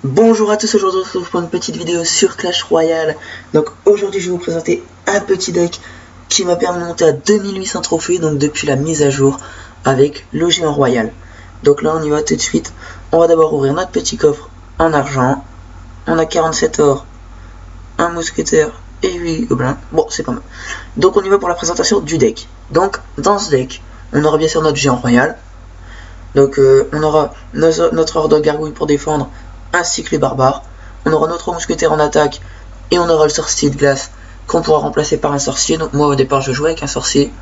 Bonjour à tous, aujourd'hui on se retrouve pour une petite vidéo sur Clash Royale. Donc aujourd'hui je vais vous présenter un petit deck qui m'a permis de monter à 2800 trophées, donc depuis la mise à jour avec le géant royal. Donc là on y va tout de suite. On va d'abord ouvrir notre petit coffre en argent. On a 47 or, un mousquetaire et 8 gobelins. Bon, c'est pas mal. Donc on y va pour la présentation du deck. Donc dans ce deck, on aura bien sûr notre géant royal. Donc on aura notre ordre de gargouille pour défendre, ainsi que les barbares. On aura notre mousquetaire en attaque et on aura le sorcier de glace qu'on pourra remplacer par un sorcier. Donc moi au départ je jouais avec un sorcier,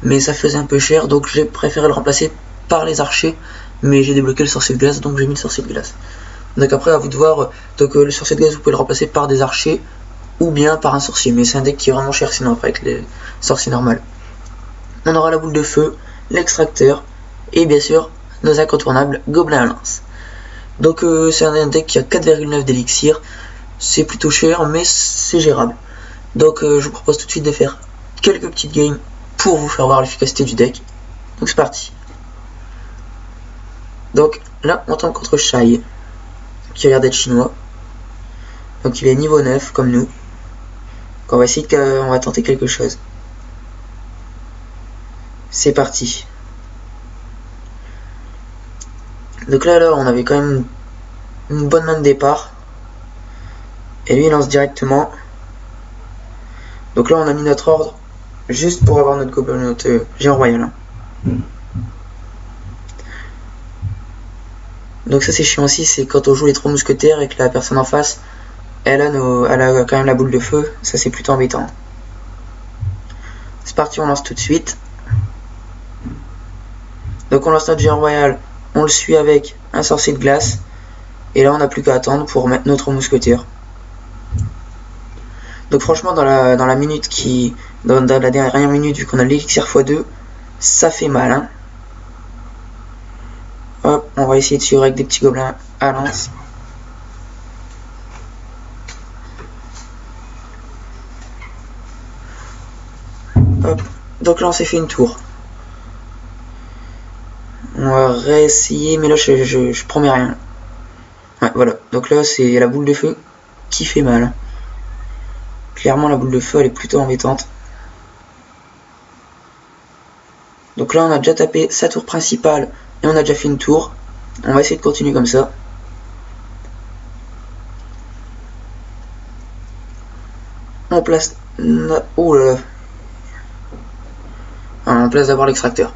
mais ça faisait un peu cher, donc j'ai préféré le remplacer par les archers. Mais j'ai débloqué le sorcier de glace, donc j'ai mis le sorcier de glace. Donc après à vous de voir. Donc le sorcier de glace vous pouvez le remplacer par des archers ou bien par un sorcier, mais c'est un deck qui est vraiment cher sinon après avec les sorciers normaux. On aura la boule de feu, l'extracteur et bien sûr nos incontournables gobelins à lance. Donc c'est un deck qui a 4,9 d'élixir, c'est plutôt cher mais c'est gérable. Donc je vous propose tout de suite de faire quelques petites games pour vous faire voir l'efficacité du deck. Donc c'est parti. Donc là on tombe contre Shai, qui a l'air d'être chinois. Donc il est niveau 9 comme nous. Donc on va essayer on va tenter quelque chose. C'est parti. Donc là on avait quand même une bonne main de départ. Et lui il lance directement. Donc là on a mis notre ordre juste pour avoir notre géant royal. Donc ça c'est chiant aussi, c'est quand on joue les 3 mousquetaires et que la personne en face elle a quand même la boule de feu. Ça c'est plutôt embêtant. C'est parti, on lance tout de suite. Donc on lance notre géant royal, on le suit avec un sorcier de glace. Et là on n'a plus qu'à attendre pour mettre notre mousquetaire. Donc franchement dans la minute dans la dernière minute, vu qu'on a l'élixir x2, ça fait mal hein. Hop, on va essayer de suivre avec des petits gobelins à lance. Hop, donc là on s'est fait une tour. On va réessayer, mais là je promets rien. Ouais, voilà, donc là c'est la boule de feu qui fait mal. Clairement la boule de feu elle est plutôt embêtante. Donc là on a déjà tapé sa tour principale et on a déjà fait une tour. On va essayer de continuer comme ça. On place... Oh là là. On place d'abord l'extracteur.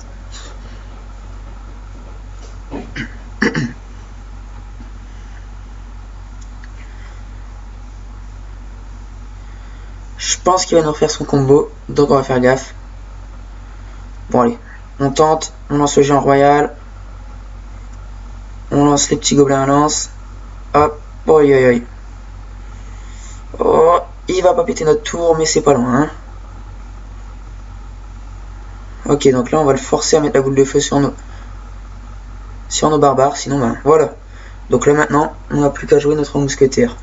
Je pense qu'il va nous refaire son combo, donc on va faire gaffe. Bon allez, on tente, on lance le géant royal. On lance les petits gobelins à lance. Hop, oi oi oi. Oh, il va pas péter notre tour, mais c'est pas loin. Hein. Ok, donc là on va le forcer à mettre la boule de feu sur nos barbares, sinon ben voilà. Donc là maintenant, on n'a plus qu'à jouer notre mousquetaire.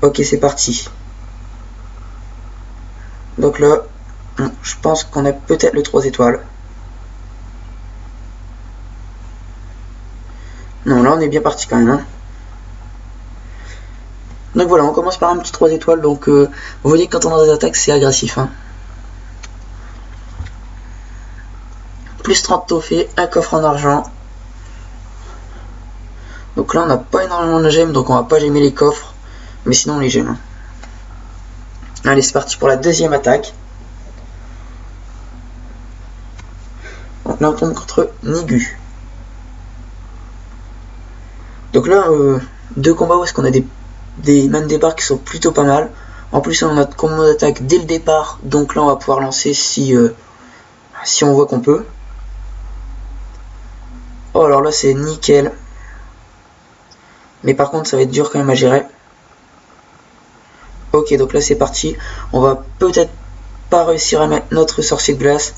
Ok, c'est parti. Donc là, je pense qu'on a peut-être le 3 étoiles. Non, là on est bien parti quand même. Hein. Donc voilà, on commence par un petit 3 étoiles. Donc vous voyez que quand on a des attaques, c'est agressif. Hein. Plus 30 trophées, un coffre en argent. Donc là on n'a pas énormément de gemmes, donc on va pas gemmer les coffres. Mais sinon on les gemme. Hein. Allez, c'est parti pour la deuxième attaque. Donc là on tombe contre Nigu. Donc là, 2 combats où est-ce qu'on a des mains de départ qui sont plutôt pas mal. En plus on a notre combo d'attaque dès le départ. Donc là on va pouvoir lancer si on voit qu'on peut. Oh alors là c'est nickel. Mais par contre ça va être dur quand même à gérer. Ok, donc là c'est parti. On va peut-être pas réussir à mettre notre sorcier de glace.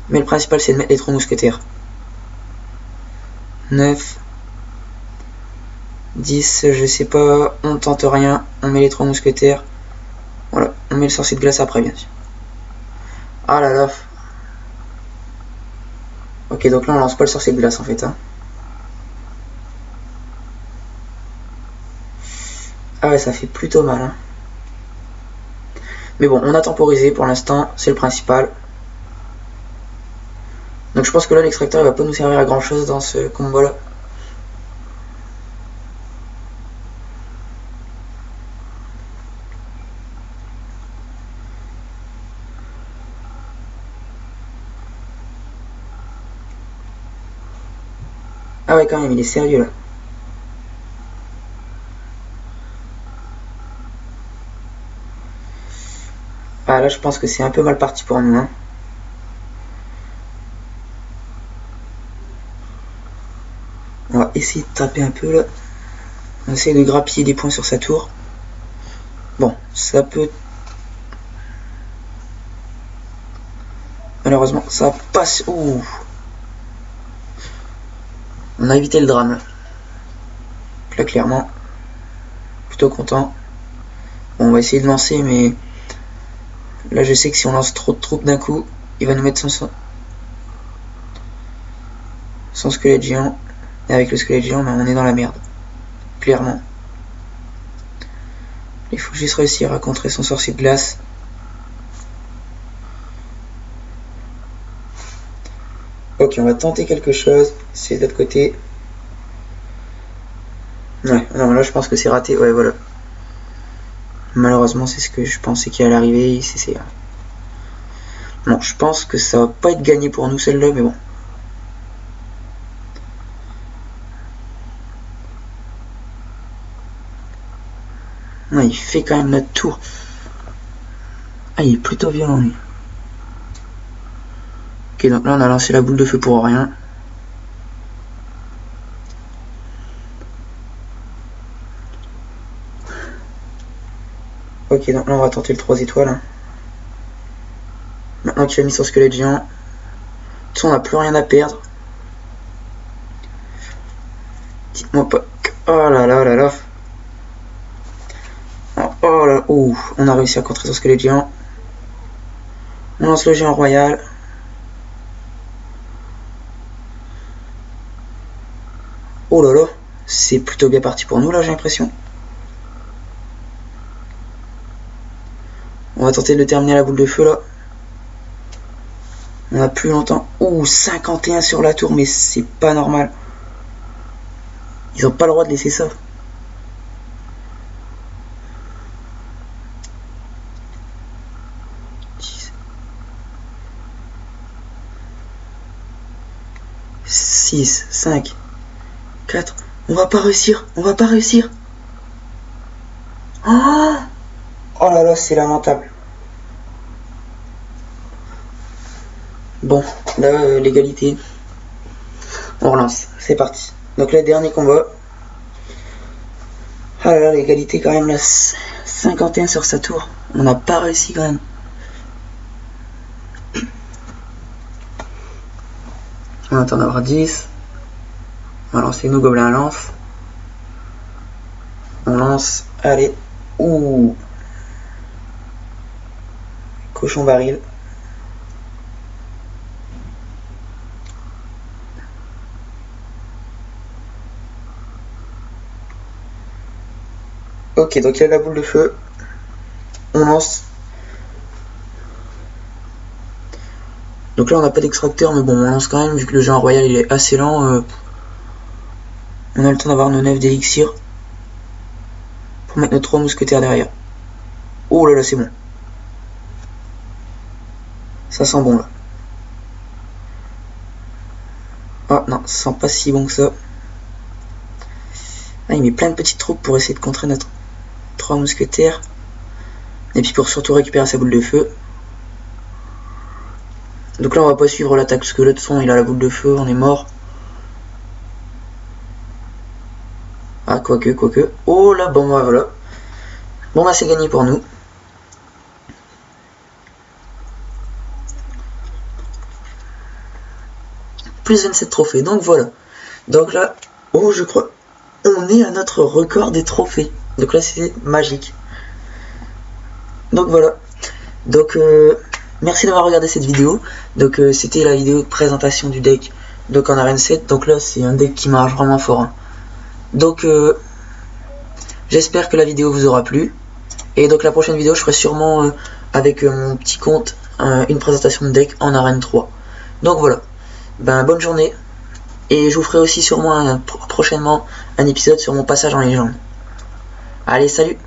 Mais le principal c'est de mettre les 3 mousquetaires. 9, 10, je sais pas, on tente rien. On met les 3 mousquetaires. Voilà, on met le sorcier de glace après bien sûr. Ah là là. Ok, donc là on lance pas le sorcier de glace en fait. Hein. Ah ouais, ça fait plutôt mal. Hein. Mais bon, on a temporisé pour l'instant, c'est le principal. Donc je pense que là l'extracteur il va pas nous servir à grand chose dans ce combo là. Ah ouais quand même, il est sérieux là. Ah là je pense que c'est un peu mal parti pour nous. Hein. On va essayer de taper un peu là. On essaie de grappiller des points sur sa tour. Bon, ça peut... Malheureusement, ça passe... Ouh. On a évité le drame. Là, clairement. Plutôt content. Bon, on va essayer de lancer, mais... Là, je sais que si on lance trop de troupes d'un coup, il va nous mettre son squelette géant. Et avec le squelette géant, ben, on est dans la merde. Clairement. Il faut juste réussir à contrer son sorcier de glace. Ok, on va tenter quelque chose. C'est de l'autre côté. Ouais, non, là je pense que c'est raté. Ouais, voilà. Malheureusement, c'est ce que je pensais qu'il allait arriver. Bon, je pense que ça va pas être gagné pour nous celle-là, mais bon. Ouais, il fait quand même notre tour. Ah, il est plutôt violent lui. Ok, donc là on a lancé la boule de feu pour rien. Ok, donc là on va tenter le 3 étoiles. Hein. Maintenant qu'il a mis son squelette géant. De toute façon on n'a plus rien à perdre. Dites-moi pas. Oh là là là là. Oh là, ouh, on a réussi à contrer son squelette géant. On lance le géant royal. Oh là là, c'est plutôt bien parti pour nous là, j'ai l'impression. On va tenter de terminer à la boule de feu là. On a plus longtemps. Ouh, 51 sur la tour, mais c'est pas normal. Ils ont pas le droit de laisser ça. Six, 5, 4. On va pas réussir. On va pas réussir. Oh, oh là là, c'est lamentable. Bon, là, l'égalité. On relance. C'est parti. Donc là, dernier combat. Ah là là, l'égalité quand même, là, 51 sur sa tour. On n'a pas réussi quand même. On attend d'avoir 10. On va lancer nos gobelins à lance. On lance. Allez. Ouh. Cochon baril. Ok, donc il y a la boule de feu. On lance. Donc là on n'a pas d'extracteur, mais bon, on lance quand même, vu que le géant royal il est assez lent. On a le temps d'avoir nos 9 d'élixir. Pour mettre nos 3 mousquetaires derrière. Oh là là, c'est bon. Ça sent bon là. Oh non, ça sent pas si bon que ça. Ah, il met plein de petites troupes pour essayer de contrer notre 3 mousquetaires. Et puis pour surtout récupérer sa boule de feu. Donc là on va pas suivre l'attaque parce que là de toute façon il a la boule de feu, on est mort. Ah quoique. Oh là bon bah voilà. Bon bah c'est gagné pour nous. Plus 27 trophées, donc voilà. Donc là, oh je crois, on est à notre record des trophées. Donc là c'est magique. Donc voilà. Donc merci d'avoir regardé cette vidéo. Donc c'était la vidéo de présentation du deck donc en arène 7. Donc là c'est un deck qui marche vraiment fort, hein. Donc j'espère que la vidéo vous aura plu. Et donc la prochaine vidéo je ferai sûrement avec mon petit compte une présentation de deck en arène 3. Donc voilà, ben bonne journée. Et je vous ferai aussi sûrement prochainement un épisode sur mon passage en légende. Allez, salut!